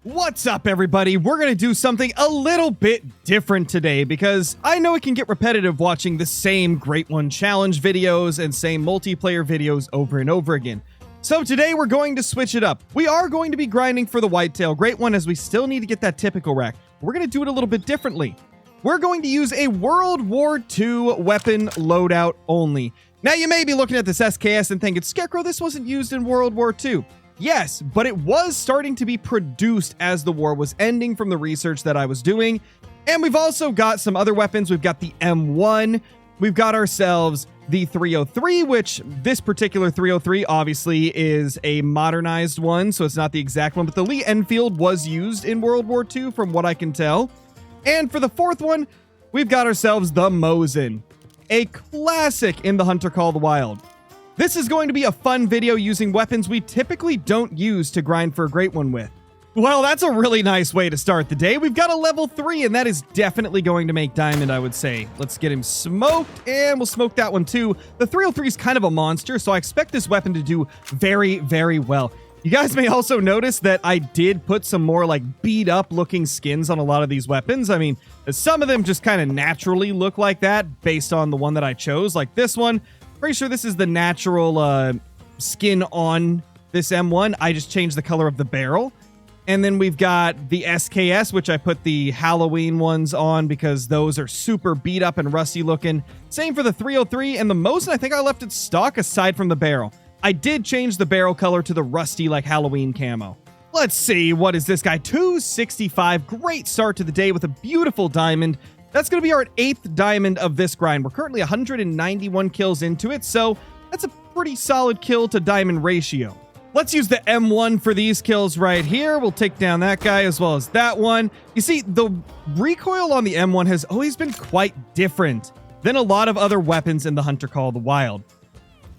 What's up, everybody? We're going to do something a little bit different today because I know it can get repetitive watching the same Great One Challenge videos and same multiplayer videos over and over again. So today we're going to switch it up. We are going to be grinding for the Whitetail Great One as we still need to get that typical rack. We're going to do it a little bit differently. We're going to use a World War II weapon loadout only. Now you may be looking at this SKS and thinking, Scarecrow, this wasn't used in World War II. Yes, but it was starting to be produced as the war was ending from the research that I was doing. And we've also got some other weapons. We've got the M1. We've got ourselves the 303, which this particular 303 obviously is a modernized one, so it's not the exact one, but the Lee Enfield was used in World War II from what I can tell. And for the fourth one, we've got ourselves the Mosin, a classic in the Hunter Call the Wild. This is going to be a fun video using weapons we typically don't use to grind for a Great One with. Well, that's a really nice way to start the day. We've got a level 3, and that is definitely going to make diamond, I would say. Let's get him smoked, and we'll smoke that one too. The 303 is kind of a monster, so I expect this weapon to do very, very well. You guys may also notice that I did put some more like beat up looking skins on a lot of these weapons. I mean, some of them just kind of naturally look like that based on the one that I chose, like this one. Pretty sure this is the natural skin on this M1. I just changed the color of the barrel. And then we've got the SKS, which I put the Halloween ones on because those are super beat up and rusty looking. Same for the 303 and the Mosin. I think I left it stock aside from the barrel. I did change the barrel color to the rusty like Halloween camo. Let's see, what is this guy? 265. Great start to the day with a beautiful diamond. That's going to be our 8th diamond of this grind. We're currently 191 kills into it, so that's a pretty solid kill to diamond ratio. Let's use the M1 for these kills right here. We'll take down that guy as well as that one. You see, the recoil on the M1 has always been quite different than a lot of other weapons in the Hunter Call the Wild.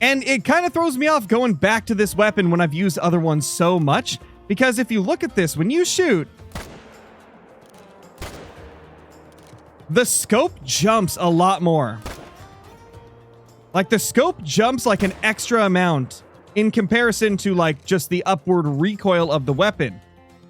And it kind of throws me off going back to this weapon when I've used other ones so much, because if you look at this, when you shoot, the scope jumps a lot more. Like the scope jumps like an extra amount in comparison to like just the upward recoil of the weapon.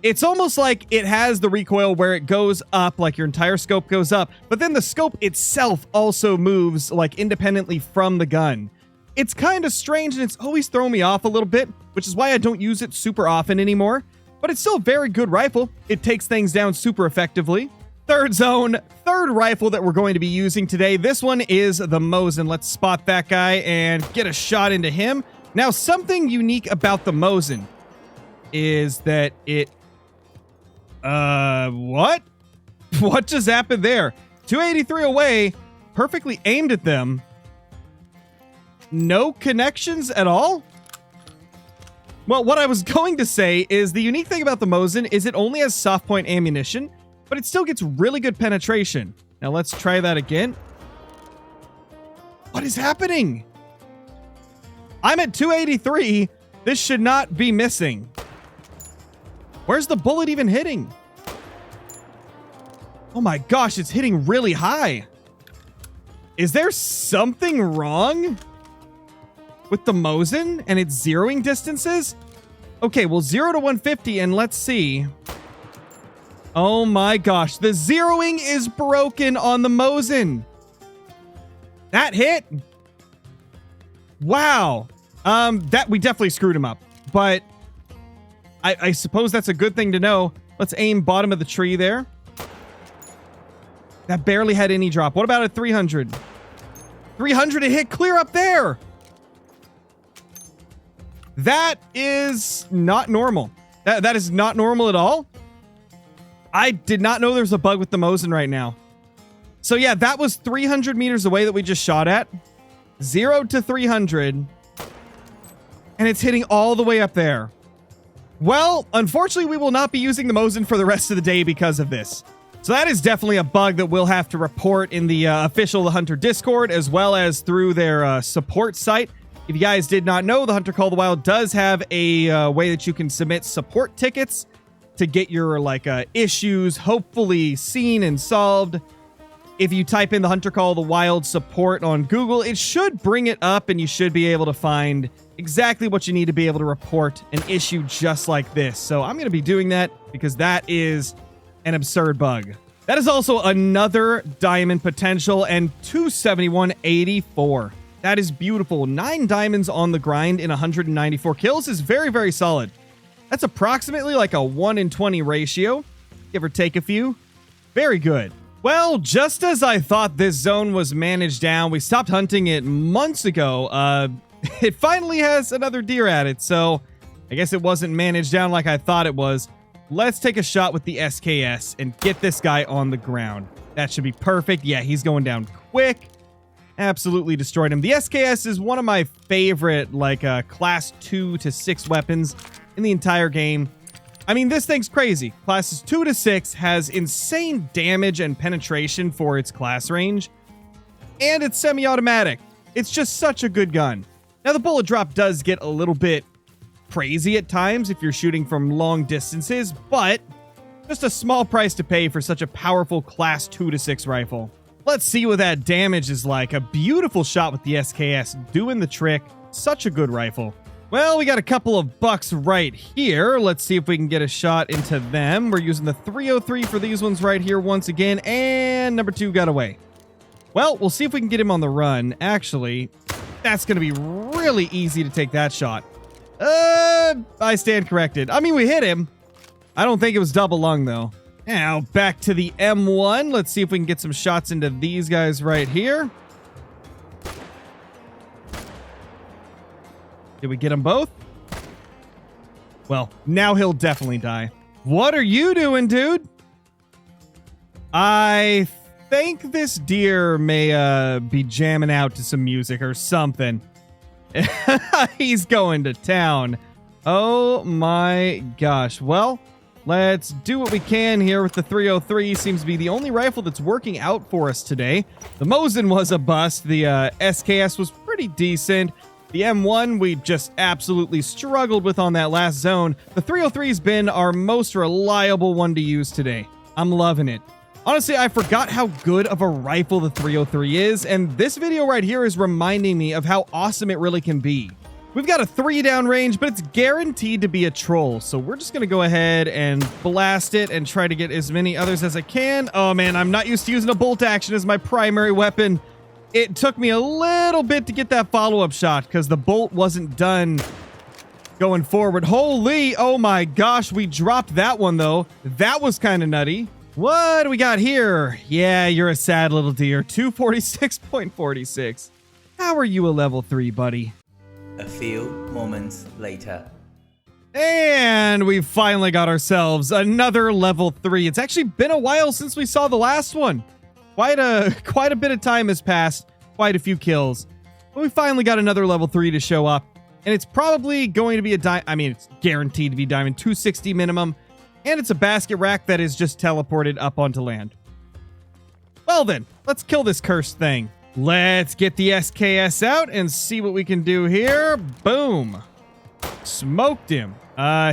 It's almost like it has the recoil where it goes up, like your entire scope goes up, but then the scope itself also moves like independently from the gun. It's kind of strange and it's always thrown me off a little bit, which is why I don't use it super often anymore. But it's still a very good rifle. It takes things down super effectively. Third zone, third rifle that we're going to be using today. This one is the Mosin. Let's spot that guy and get a shot into him. Now, something unique about the Mosin is that it... what? What just happened there? 283 away, perfectly aimed at them. No connections at all? Well, what I was going to say is the unique thing about the Mosin is it only has soft point ammunition, but it still gets really good penetration. Now let's try that again. What is happening? I'm at 283. This should not be missing. Where's the bullet even hitting? Oh my gosh, it's hitting really high. Is there something wrong with the Mosin and its zeroing distances? Okay, well, 0 to 150, and let's see. Oh my gosh, the zeroing is broken on the Mosin. That hit? Wow. That we definitely screwed him up, but I suppose that's a good thing to know. Let's aim bottom of the tree there. That barely had any drop. What about a 300? 300 it hit clear up there. That is not normal. That is not normal at all. I did not know there's a bug with the Mosin right now. So yeah, that was 300 meters away that we just shot at. 0 to 300. And it's hitting all the way up there. Well, unfortunately, we will not be using the Mosin for the rest of the day because of this. So that is definitely a bug that we'll have to report in the official The Hunter Discord, as well as through their support site. If you guys did not know, The Hunter Call the Wild does have a way that you can submit support tickets to get your like issues hopefully seen and solved. If you type in the Hunter Call of the Wild support on Google, it should bring it up and you should be able to find exactly what you need to be able to report an issue just like this. So I'm going to be doing that because that is an absurd bug. That is also another diamond potential and 271.84. That is beautiful. 9 diamonds on the grind in 194 kills is very, very solid. That's approximately like a 1 in 20 ratio, give or take a few. Very good. Well, just as I thought this zone was managed down, we stopped hunting it months ago. It finally has another deer at it, so I guess it wasn't managed down like I thought it was. Let's take a shot with the SKS and get this guy on the ground. That should be perfect. Yeah, he's going down quick. Absolutely destroyed him. The SKS is one of my favorite, like, class 2 to 6 weapons in the entire game. I mean, this thing's crazy. Classes 2 to 6 has insane damage and penetration for its class range. And it's semi-automatic. It's just such a good gun. Now, the bullet drop does get a little bit crazy at times if you're shooting from long distances, but just a small price to pay for such a powerful class 2 to 6 rifle. Let's see what that damage is like. A beautiful shot with the SKS, doing the trick. Such a good rifle. Well, we got a couple of bucks right here. Let's see if we can get a shot into them. We're using the 303 for these ones right here once again, and number 2 got away. Well, we'll see if we can get him on the run. Actually, that's going to be really easy to take that shot. I stand corrected. I mean, we hit him. I don't think it was double lung, though. Now, back to the M1. Let's see if we can get some shots into these guys right here. Did we get them both? Well, now he'll definitely die. What are you doing, dude? I think this deer may be jamming out to some music or something. He's going to town. Oh my gosh. Well, let's do what we can here with the 303. Seems to be the only rifle that's working out for us today. The Mosin was a bust. The SKS was pretty decent. The M1 we just absolutely struggled with on that last zone. The 303's been our most reliable one to use today. I'm loving it. Honestly, I forgot how good of a rifle the 303 is, and this video right here is reminding me of how awesome it really can be. We've got a 3 down range, but it's guaranteed to be a troll, so we're just going to go ahead and blast it and try to get as many others as I can. Oh man, I'm not used to using a bolt action as my primary weapon. It took me a little bit to get that follow-up shot because the bolt wasn't done going forward. Holy, oh my gosh, we dropped that one though. That was kind of nutty. What do we got here? Yeah, you're a sad little deer. 246.46. How are you a level 3, buddy? A few moments later. And we finally got ourselves another level 3. It's actually been a while since we saw the last one. Quite a bit of time has passed. Quite a few kills. But we finally got another level 3 to show up. And it's probably going to be it's guaranteed to be diamond 260 minimum. And it's a basket rack that is just teleported up onto land. Well then, let's kill this cursed thing. Let's get the SKS out and see what we can do here. Boom. Smoked him.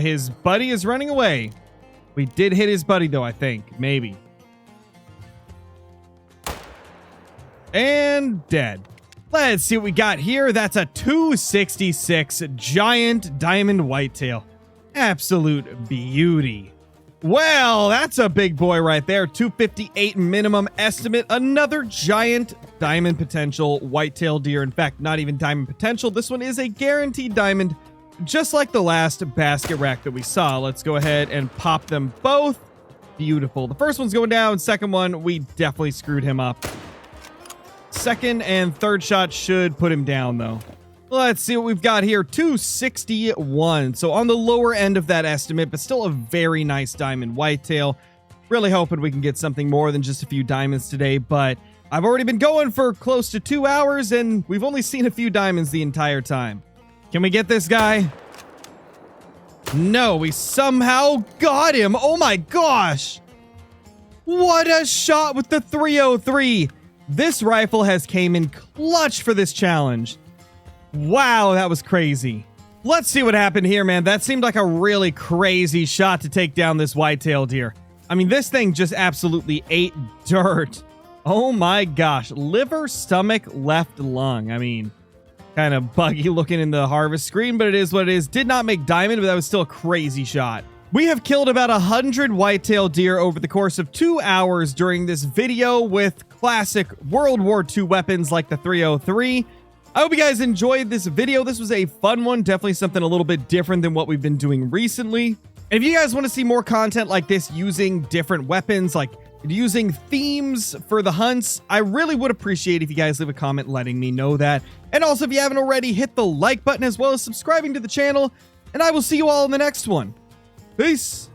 His buddy is running away. We did hit his buddy though, I think. Maybe. And dead. Let's see what we got here. That's a 266 giant diamond whitetail. Absolute beauty. Well, that's a big boy right there. 258 minimum estimate. Another giant diamond potential whitetail deer. In fact, not even diamond potential. This one is a guaranteed diamond, just like the last basket rack that we saw. Let's go ahead and pop them both. Beautiful. The first one's going down. Second one, we definitely screwed him up. Second and third shot should put him down, though. Let's see what we've got here. 261. So on the lower end of that estimate, but still a very nice diamond whitetail. Really hoping we can get something more than just a few diamonds today, but I've already been going for close to 2 hours, and we've only seen a few diamonds the entire time. Can we get this guy? No, we somehow got him. Oh my gosh. What a shot with the 303. This rifle has came in clutch for this challenge. Wow, that was crazy. Let's see what happened here, man. That seemed like a really crazy shot to take down this whitetail deer. I mean, this thing just absolutely ate dirt. Oh my gosh. Liver, stomach, left lung. I mean, kind of buggy looking in the harvest screen, but it is what it is. Did not make diamond, but that was still a crazy shot. We have killed about 100 whitetail deer over the course of 2 hours during this video with classic World War II weapons like the 303. I hope you guys enjoyed this video. This was a fun one, definitely something a little bit different than what we've been doing recently. And if you guys want to see more content like this using different weapons, like using themes for the hunts, I really would appreciate if you guys leave a comment letting me know that. And also, if you haven't already, hit the like button as well as subscribing to the channel, and I will see you all in the next one. Peace.